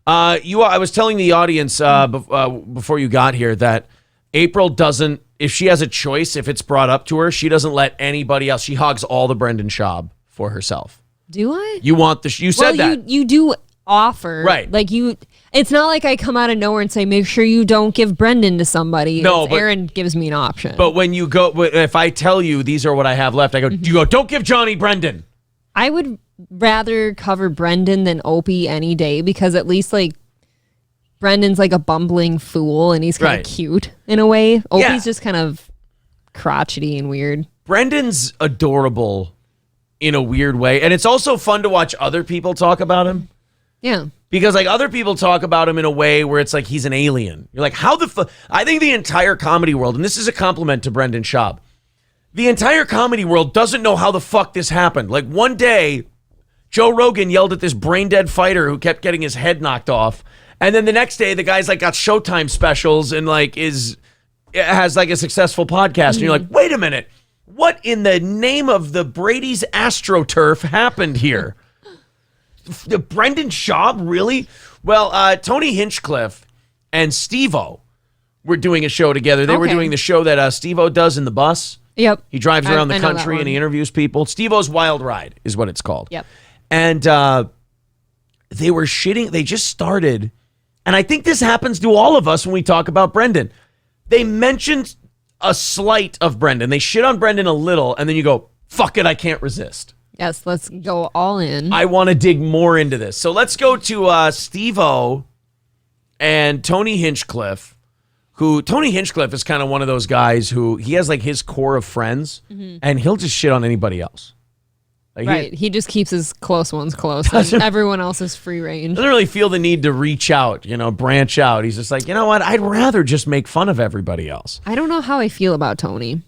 I was telling the audience before you got here that April doesn't, if she has a choice, if it's brought up to her, she doesn't let anybody else. She hogs all the Brendan Schaub for herself. Do I? You want the, you said that. You do offer. Right. Like it's not like I come out of nowhere and say, make sure you don't give Brendan to somebody. No, but Aaron gives me an option. But when you go, if I tell you these are what I have left, I go, you go, don't give Johnny Brendan. I would rather cover Brendan than Opie any day because at least like Brendan's like a bumbling fool and he's kind of cute in a way. Opie's just kind of crotchety and weird. Brendan's adorable in a weird way. And it's also fun to watch other people talk about him. Yeah. Because like other people talk about him in a way where it's like he's an alien. You're like, how the fuck? I think the entire comedy world, and this is a compliment to Brendan Schaub, the entire comedy world doesn't know how the fuck this happened. Like one day, Joe Rogan yelled at this brain dead fighter who kept getting his head knocked off. And then the next day, the guy's like got Showtime specials and like has like a successful podcast. And you're like, wait a minute. What in the name of the Brady's AstroTurf happened here? The Brendan Schaub, really? Well, Tony Hinchcliffe and Steve-O were doing a show together. They were doing the show that Steve-O does in the bus. Yep. He drives around the country and he interviews people. Steve-O's Wild Ride is what it's called. Yep. And they were shitting. They just started. And I think this happens to all of us when we talk about Brendan. They mentioned a slight of Brendan. They shit on Brendan a little, and then you go, fuck it, I can't resist. Yes, let's go all in. I want to dig more into this. So let's go to Steve-O and Tony Hinchcliffe, who Tony Hinchcliffe is kind of one of those guys who he has like his core of friends, and he'll just shit on anybody else. Like he just keeps his close ones close. And everyone else is free range. Doesn't really feel the need to reach out, branch out. He's just like, you know what? I'd rather just make fun of everybody else. I don't know how I feel about Tony.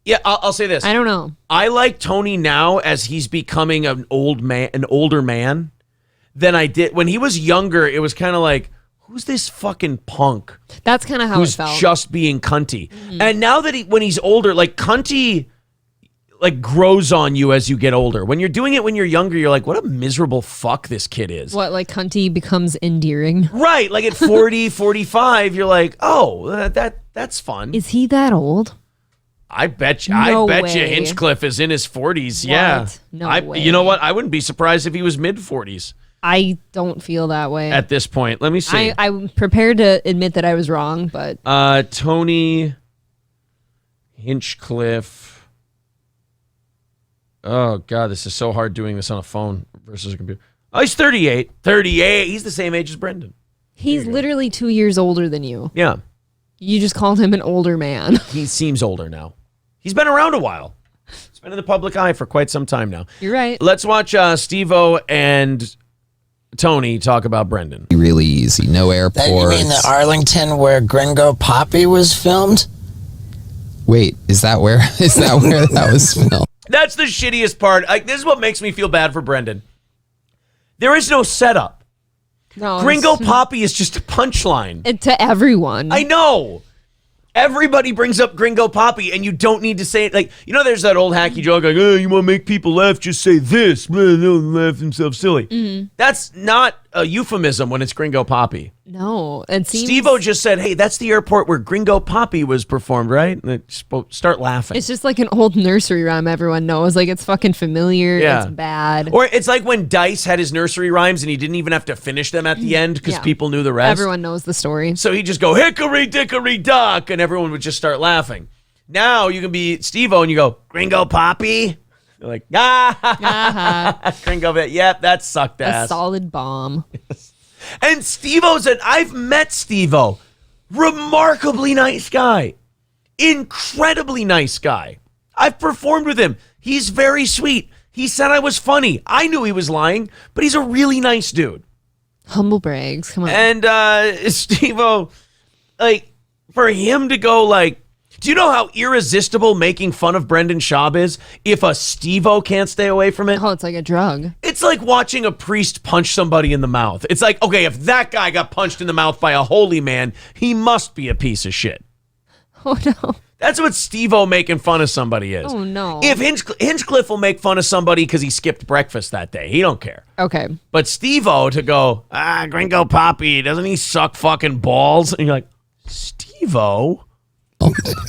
Yeah, I'll say this. I don't know. I like Tony now as he's becoming an older man than I did when he was younger. It was kind of like, who's this fucking punk? That's kind of how it felt. Who's just being cunty. And now that when he's older, like cunty like grows on you as you get older. When you're doing it when you're younger, you're like, what a miserable fuck this kid is. What, like cunty becomes endearing? Right. Like at 40, 45, you're like, oh, that's fun. Is he that old? I bet you. No I bet way. you Hinchcliffe is in his 40s. What? Yeah. No way. You know what? I wouldn't be surprised if he was mid 40s. I don't feel that way. At this point. Let me see. I'm prepared to admit that I was wrong, but... Tony Hinchcliffe. Oh, God, this is so hard doing this on a phone versus a computer. Oh, he's 38. 38. He's the same age as Brendan. He's literally 2 years older than you. Yeah. You just called him an older man. He seems older now. He's been around a while. He's been in the public eye for quite some time now. You're right. Let's watch Steve-O and Tony talk about Brendan. Really easy. No airports. You mean the Arlington where Gringo Papi was filmed? Wait, is that where that was filmed? That's the shittiest part. This is what makes me feel bad for Brendan. There is no setup. No, Gringo Papi is just a punchline. To everyone. I know. Everybody brings up Gringo Papi, and you don't need to say it. Like, there's that old hacky joke, like, oh, you want to make people laugh, just say this. They'll laugh themselves silly. Mm-hmm. That's not a euphemism when it's Gringo Papi. No. It seems... Steve-O just said, hey, that's the airport where Gringo Papi was performed, right? And they start laughing. It's just like an old nursery rhyme everyone knows. Like, it's fucking familiar. Yeah. It's bad. Or it's like when Dice had his nursery rhymes and he didn't even have to finish them at the end because people knew the rest. Everyone knows the story. So he'd just go, hickory dickory dock, and everyone would just start laughing. Now you can be Steve-O and you go, Gringo Papi? You're like, Gringo, yep, that sucked ass. A solid bomb. And Steve-O's I've met Steve-O. Remarkably nice guy. Incredibly nice guy. I've performed with him. He's very sweet. He said I was funny. I knew he was lying, but he's a really nice dude. Humble brags. Come on. And Steve-O, like, for him to go like, do you know how irresistible making fun of Brendan Schaub is if a Steve-O can't stay away from it? Oh, it's like a drug. It's like watching a priest punch somebody in the mouth. It's like, okay, if that guy got punched in the mouth by a holy man, he must be a piece of shit. Oh, no. That's what Steve-O making fun of somebody is. Oh, no. If Hinchcliffe will make fun of somebody because he skipped breakfast that day, he don't care. Okay. But Steve-O to go, Gringo Papi, doesn't he suck fucking balls? And you're like, Steve-O?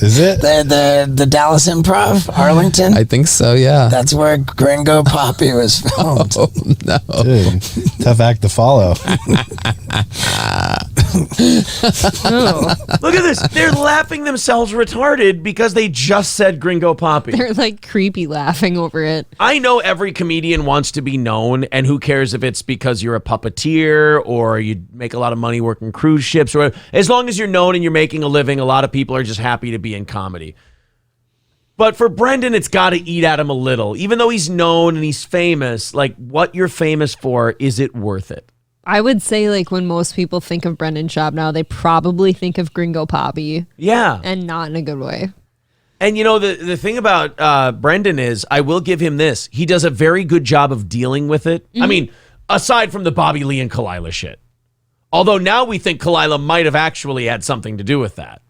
Is it? The Dallas Improv, Arlington? I think so, yeah. That's where Gringo Papi was filmed. Oh, no. Dude, tough act to follow. Oh. Look at this. They're laughing themselves retarded because they just said Gringo Papi. They're like creepy laughing over it. I know every comedian wants to be known, and who cares if it's because you're a puppeteer or you make a lot of money working cruise ships, or as long as you're known and you're making a living, a lot of people are just happy to be in comedy. But for Brendan, it's got to eat at him a little. Even though he's known and he's famous, like, what you're famous for, is it worth it? I would say, like, when most people think of Brendan Schaub now, they probably think of Gringo Papi. Yeah. And not in a good way. And, you know, the thing about Brendan is, I will give him this. He does a very good job of dealing with it. I mean, aside from the Bobby Lee and Kalila shit. Although now we think Kalila might have actually had something to do with that.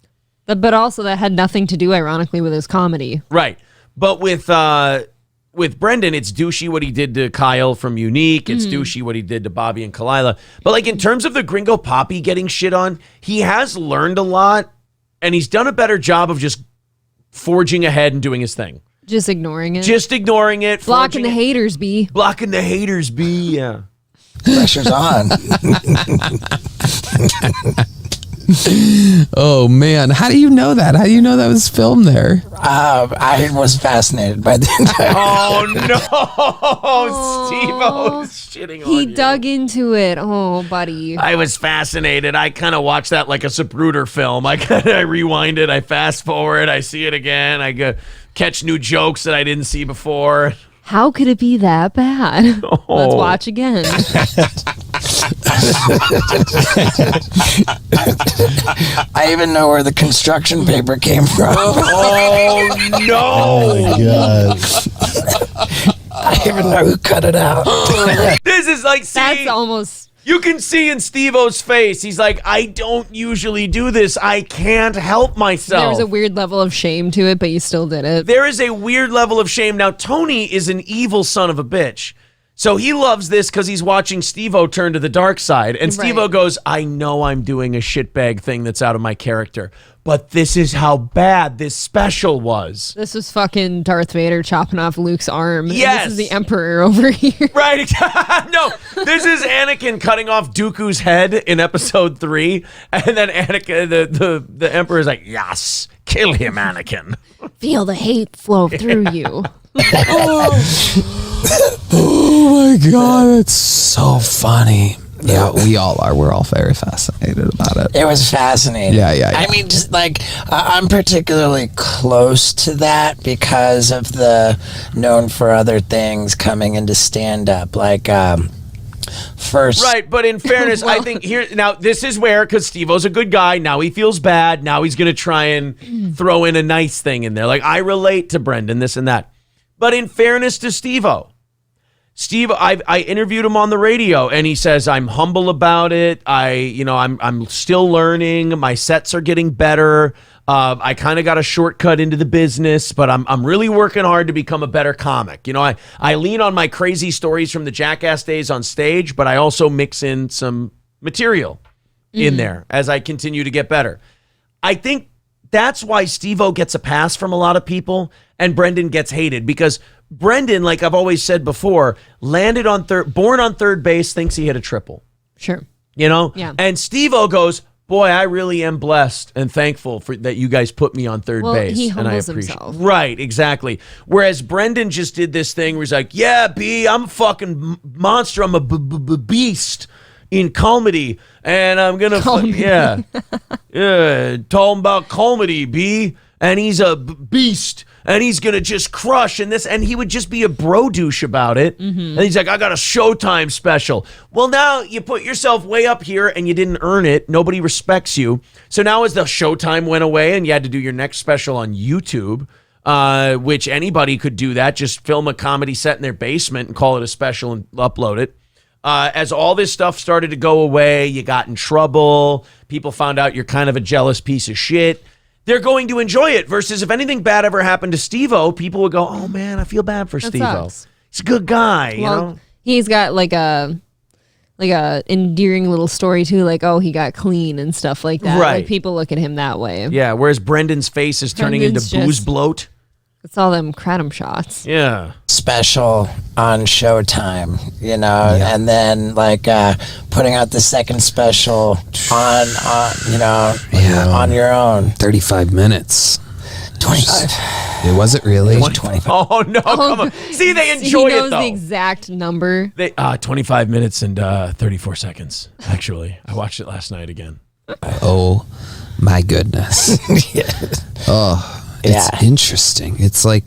But also that had nothing to do, ironically, with his comedy. Right. But with Brendan, it's douchey what he did to Kyle from Unique. It's douchey what he did to Bobby and Kalila. But like in terms of the Gringo Papi getting shit on, he has learned a lot, and he's done a better job of just forging ahead and doing his thing. Just ignoring it. Just ignoring it. Blocking the haters, B. Blocking the haters, B. Yeah. Pressure's on. Oh, man. How do you know that? How do you know that was filmed there? I was fascinated by the entire. Oh, no. Steve-O is shitting on you. He dug into it. Oh, buddy. I was fascinated. I kind of watched that like a Zapruder film. I rewind it. I fast forward. I see it again. I go catch new jokes that I didn't see before. How could it be that bad? Oh. Let's watch again. I even know where the construction paper came from. Oh, no. Oh my god. I even know who cut it out. This is like, That's see, almost... you can see in Steve-O's face, he's like, I don't usually do this. I can't help myself. There was a weird level of shame to it, but you still did it. There is a weird level of shame. Now, Tony is an evil son of a bitch. So he loves this because he's watching Steve-O turn to the dark side. And Steve-O Right. goes, I know I'm doing a shitbag thing that's out of my character, but this is how bad this special was. This was fucking Darth Vader chopping off Luke's arm. And Yes. this is the Emperor over here. Right. No, this is Anakin cutting off Dooku's head in episode 3. And then Anakin, the Emperor is like, yes, kill him, Anakin. Feel the hate flow through you. Oh, my God. It's so funny. Yeah, we all are. We're all very fascinated about it. It was fascinating. Yeah. I mean, just like I'm particularly close to that because of the known for other things coming into stand up. Like first, Right, but in fairness, I think here now this is where, because Steve-O's a good guy, now he feels bad, now he's gonna try and throw in a nice thing in there. Like, I relate to Brendan, this and that. But in fairness to Steve-O, I interviewed him on the radio, and he says, I'm humble about it. I'm still learning. My sets are getting better. I kind of got a shortcut into the business, but I'm really working hard to become a better comic. You know, I lean on my crazy stories from the Jackass days on stage, but I also mix in some material in there as I continue to get better. I think that's why Steve-O gets a pass from a lot of people and Brendan gets hated, because Brendan, like I've always said before, landed on born on third base, thinks he hit a triple. Sure. You know? Yeah. And Steve-O goes, boy, I really am blessed and thankful for that you guys put me on third base. He and I humbles appreciate himself. Right, exactly. Whereas Brendan just did this thing where he's like, yeah, B, I'm a fucking monster. I'm a beast in comedy. And I'm going to, talking about comedy, B. And he's a beast. And he's going to just crush and this. And he would just be a bro douche about it. And he's like, I got a Showtime special. Well, now you put yourself way up here and you didn't earn it. Nobody respects you. So now as the Showtime went away and you had to do your next special on YouTube, which anybody could do that, just film a comedy set in their basement and call it a special and upload it. As all this stuff started to go away, you got in trouble. People found out you're kind of a jealous piece of shit. they're going to enjoy it. Versus if anything bad ever happened to Steve-O, people would go, "Oh man, I feel bad for Steve-O. Sucks. He's a good guy." You know, he's got like a endearing little story too, like, oh, he got clean and stuff like that. Right. Like, people look at him that way. Yeah. Whereas Brendan's face is turning into booze bloat. It's all them kratom shots. Yeah. Special on Showtime, and then like putting out the second special on on your own. 35 minutes. 25. Was it really? 25. Oh no! Come on. See, they enjoy he knows it though. the exact number. 25 minutes and 34 seconds. Actually, I watched it last night again. Oh my goodness. Oh, it's interesting. It's like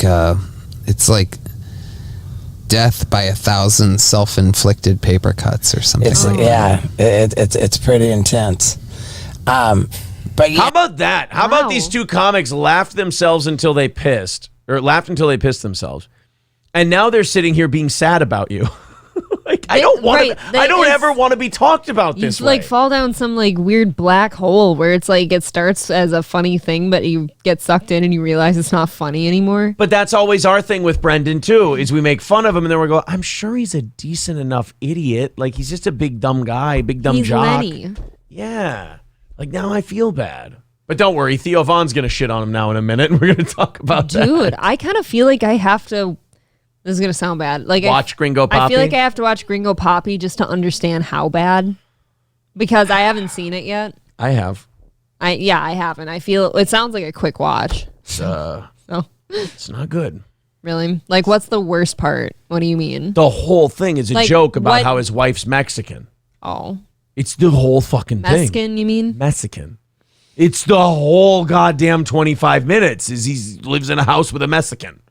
death by 1,000 self-inflicted paper cuts or something. It's pretty intense. But How about that? How about these two comics laughed themselves until they pissed themselves, and now they're sitting here being sad about you. I don't ever want to be talked about this way. Like fall down some like weird black hole where it's like it starts as a funny thing, but you get sucked in and you realize it's not funny anymore. But that's always our thing with Brendan too, is we make fun of him and then we go, I'm sure he's a decent enough idiot. Like he's just a big dumb guy, big dumb He's jock. Lenny. Yeah. Like now I feel bad. But don't worry, Theo Von's gonna shit on him now in a minute and we're gonna talk about that. Dude, I kind of feel like I have to. This is gonna sound bad. Like watch Gringo Papi. I feel like I have to watch Gringo Papi just to understand how bad, because I haven't seen it yet. I have. I haven't. I feel it sounds like a quick watch. It's not good. Really? Like, what's the worst part? What do you mean? The whole thing is a Like, joke about what- how his wife's Mexican. Oh, It's the whole fucking thing. Mexican? You mean? Mexican. It's the whole goddamn 25 minutes is he lives in a house with a Mexican.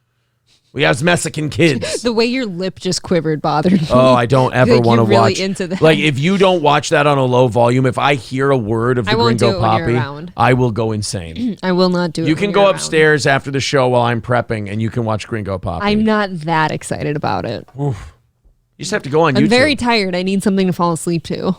We have Mexican kids. The way your lip just quivered bothered me. Oh, I don't ever Like, want to you're really watch. into that. Like if you don't watch that on a low volume, if I hear a word of the I won't Gringo do it when you're Papi, around. I will go insane. I will not do it. You when can you're go around. upstairs after the show while I'm prepping, and you can watch Gringo Papi. I'm not that excited about it. You just have to go on YouTube. I'm very tired. I need something to fall asleep to.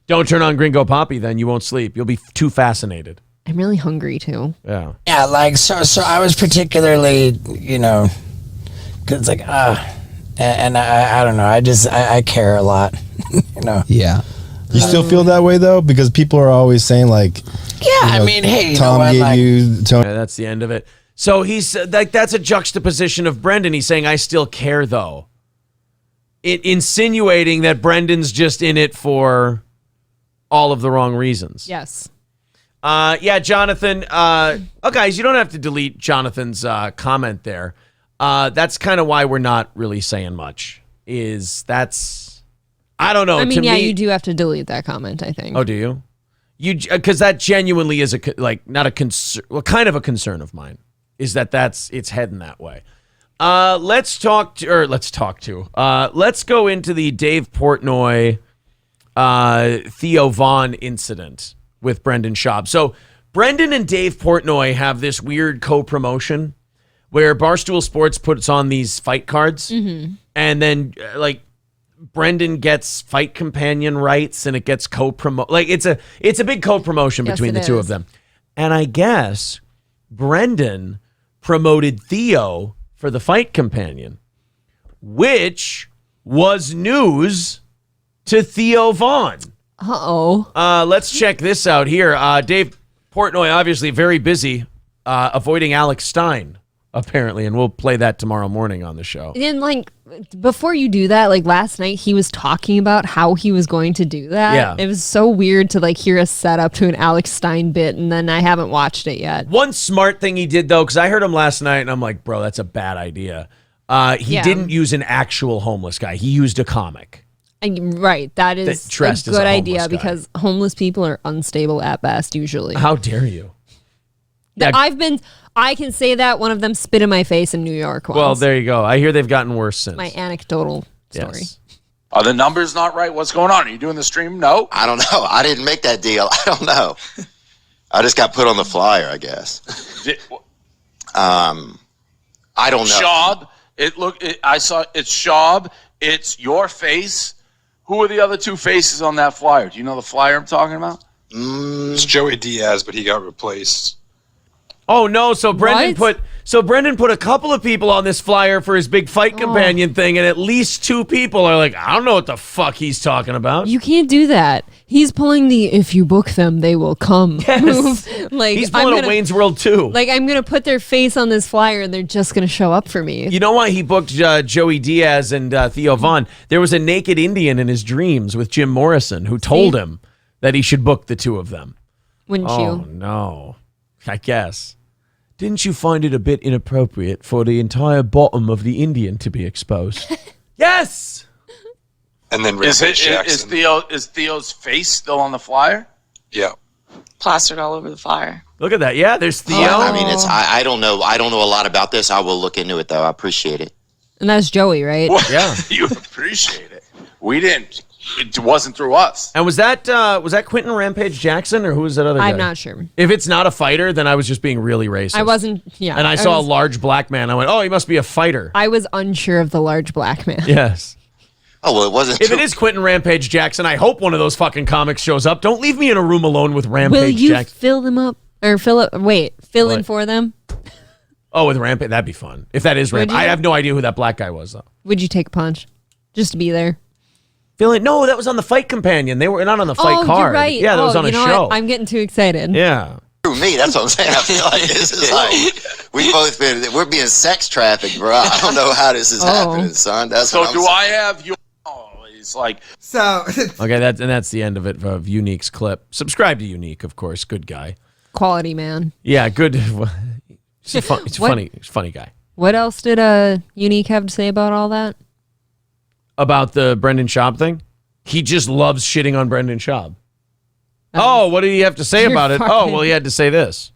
Don't turn on Gringo Papi, then you won't sleep. You'll be too fascinated. I'm really hungry too. Yeah. yeah, like so I was particularly, because like and I don't know. I care a lot, Yeah. You still feel that way though, because people are always saying like, I mean, hey, Tom gave you Tony. Yeah, that's the end of it. So he's like, that's a juxtaposition of Brendan. He's saying, I still care though. Insinuating that Brendan's just in it for all of the wrong reasons. Yes. Yeah, Jonathan. Guys, you don't have to delete Jonathan's comment there. That's kind of why we're not really saying much. I don't know. I mean, to yeah, me, you do have to delete that comment, I think. Oh, do you? Because that genuinely is not a concern. Well, kind of a concern of mine is it's heading that way. Let's go into the Dave Portnoy, Theo Von incident with Brendan Schaub. So Brendan and Dave Portnoy have this weird co-promotion where Barstool Sports puts on these fight cards, and then Brendan gets fight companion rights, and it gets co-promote. Like it's a big co-promotion between the two of them. And I guess Brendan promoted Theo for the fight companion, which was news to Theo Von. Uh-oh. Let's check this out here. Dave Portnoy, obviously very busy avoiding Alex Stein, apparently, and we'll play that tomorrow morning on the show. And before you do that, last night he was talking about how he was going to do that. Yeah. It was so weird to hear a setup to an Alex Stein bit, and then I haven't watched it yet. One smart thing he did, though, because I heard him last night, and I'm like, bro, that's a bad idea. He didn't use an actual homeless guy. He used a comic. Right. That is That dressed a as a good homeless idea guy. because homeless people are unstable at best, usually. How dare you? Yeah. I can say that one of them spit in my face in New York once. Well, there you go. I hear they've gotten worse since. My anecdotal story. Yes. Are the numbers not right? What's going on? Are you doing the stream? No. I don't know. I didn't make that deal. I don't know. I just got put on the flyer, I guess. I don't know. Schaub. I saw it's Schaub. It's your face. Who are the other two faces on that flyer? Do you know the flyer I'm talking about? It's Joey Diaz, but he got replaced. Oh no! So Brendan What? put a couple of people on this flyer for his big fight companion thing, and at least 2 people are like, I don't know what the fuck he's talking about. You can't do that. He's pulling the "if you book them, they will come" move. Like He's pulling a Wayne's World too. Like I'm gonna put their face on this flyer, and they're just gonna show up for me. You know why he booked Joey Diaz and Theo Vaughn? There was a naked Indian in his dreams with Jim Morrison who told him that he should book the 2 of them. Wouldn't Oh you? no! I guess. Didn't you find it a bit inappropriate for the entire bottom of the Indian to be exposed? Yes. And then Is Rampage Jackson. Theo's face still on the flyer? Yeah. Plastered all over the flyer. Look at that. Yeah, there's Theo. I mean, I don't know. I don't know a lot about this. I will look into it though. I appreciate it. And that's Joey, right? Well, Yeah. You appreciate it. We didn't. It wasn't through us. And was that Quentin Rampage Jackson or who was that other guy? I'm not sure. If it's not a fighter, then I was just being really racist. I wasn't. Yeah. And I saw a large black man. I went, oh, he must be a fighter. I was unsure of the large black man. Yes. Oh well, it wasn't. If it is Quentin Rampage Jackson, I hope one of those fucking comics shows up. Don't leave me in a room alone with Rampage Will you Jackson. fill them up or fill in What? for them? Oh, with Rampage, that'd be fun. If that is Would Rampage, you? I have no idea who that black guy was though. Would you take a punch just to be there? No, that was on the Fight Companion. They were not on the fight card. You're right. Yeah, that was on a you know show. what? I'm getting too excited. Yeah. Through me, that's what I'm saying. I feel like this is like we're being sex trafficked, bro. I don't know how this is happening, son. That's So what I'm do saying. I have you? Oh, it's like Okay, that's the end of it of Unique's clip. Subscribe to Unique, of course. Good guy. Quality man. Yeah, good. He's a What? funny guy. What else did Unique have to say about all that? About the Brendan Schaub thing? He just loves shitting on Brendan Schaub. Oh, what did he have to say You're about it? Oh, fucking- well, he had to say this.